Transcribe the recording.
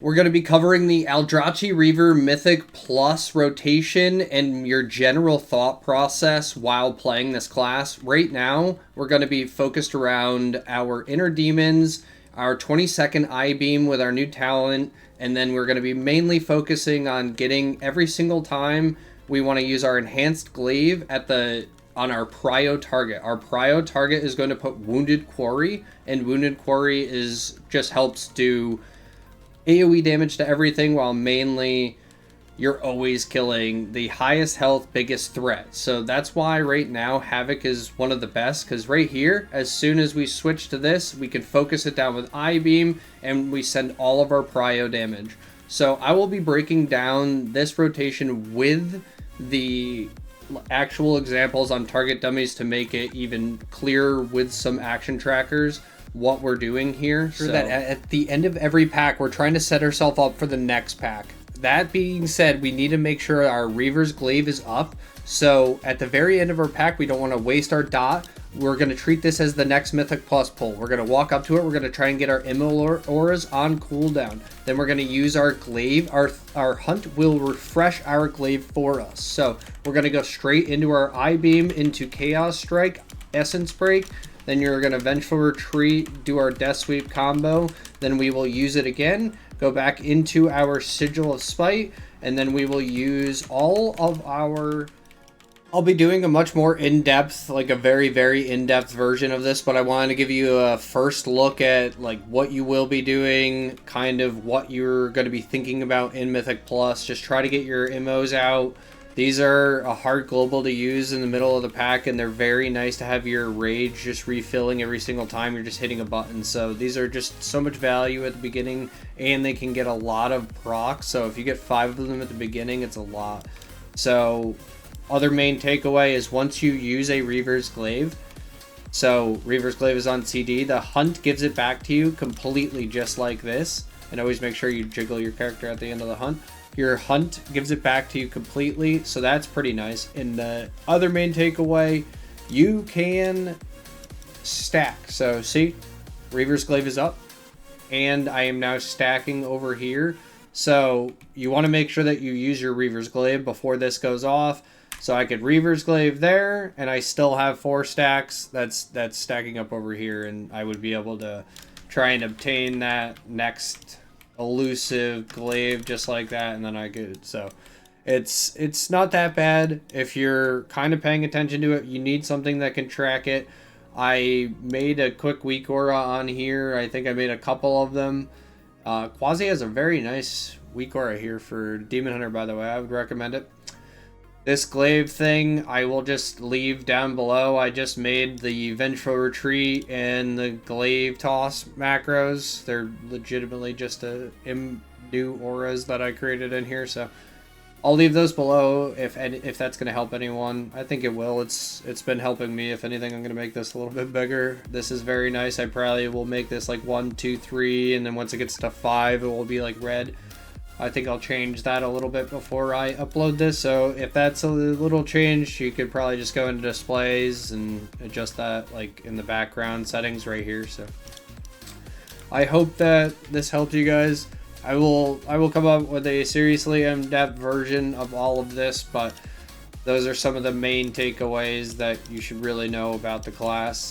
We're going to be covering the Aldrachi Reaver Mythic Plus rotation and your general thought process while playing this class. Right now, we're going to be focused around our inner demons, our 22nd I-beam with our new talent, and then we're going to be mainly focusing on getting every single time we want to use our enhanced glaive on our prio target. Our prio target is going to put Wounded Quarry, and Wounded Quarry just helps do AoE damage to everything, while mainly you're always killing the highest health, biggest threat. So that's why right now Havoc is one of the best, because right here, as soon as we switch to this, we can focus it down with I-beam, and we send all of our prio damage. So I will be breaking down this rotation with the actual examples on target dummies to make it even clearer with some action trackers what we're doing here. So that at the end of every pack, we're trying to set ourselves up for the next pack. That being said, we need to make sure our Reaver's Glaive is up. So at the very end of our pack, we don't want to waste our dot. We're going to treat this as the next Mythic Plus pull. We're going to walk up to it. We're going to try and get our MO auras on cooldown. Then we're going to use our Glaive. Our Hunt will refresh our Glaive for us. So we're going to go straight into our I-beam, into Chaos Strike, Essence Break. Then you're going to Vengeful Retreat, do our Death Sweep combo. Then we will use it again, go back into our Sigil of Spite, and then we will use all of our... I'll be doing a much more in-depth, like a very, very in-depth version of this, but I wanted to give you a first look at like what you will be doing, kind of what you're going to be thinking about in Mythic Plus. Just try to get your MOs out. These are a hard global to use in the middle of the pack, and they're very nice to have your rage just refilling every single time you're just hitting a button. So these are just so much value at the beginning, and they can get a lot of procs. So if you get 5 of them at the beginning, it's a lot. So other main takeaway is once you use a Reaver's Glaive, so Reaver's Glaive is on CD, the Hunt gives it back to you completely just like this. And always make sure you jiggle your character at the end of the Hunt. Your Hunt gives it back to you completely, so that's pretty nice. And the other main takeaway, you can stack. So see, Reaver's Glaive is up, and I am now stacking over here. So you want to make sure that you use your Reaver's Glaive before this goes off. So I could Reaver's Glaive there, and I still have 4 stacks. That's stacking up over here, and I would be able to try and obtain that next elusive glaive just like that, and then I could. So it's not that bad if you're kind of paying attention to it. You need something that can track it. I made a quick weak aura on here. I think I made a couple of them. Quasi has a very nice weak aura here for Demon Hunter, by the way. I would recommend it. This glaive thing I will just leave down below. I just made the Vengeful Retreat and the Glaive Toss macros. They're legitimately just new auras that I created in here, so I'll leave those below if that's going to help anyone. I think it will. It's been helping me. If anything, I'm going to make this a little bit bigger. This is very nice. I probably will make this like 1, 2, 3, and then once it gets to 5, it will be like red. I think I'll change that a little bit before I upload this, so if that's a little change, you could probably just go into displays and adjust that like in the background settings right here. So I hope that this helped you guys. I will come up with a seriously in-depth version of all of this, but those are some of the main takeaways that you should really know about the class.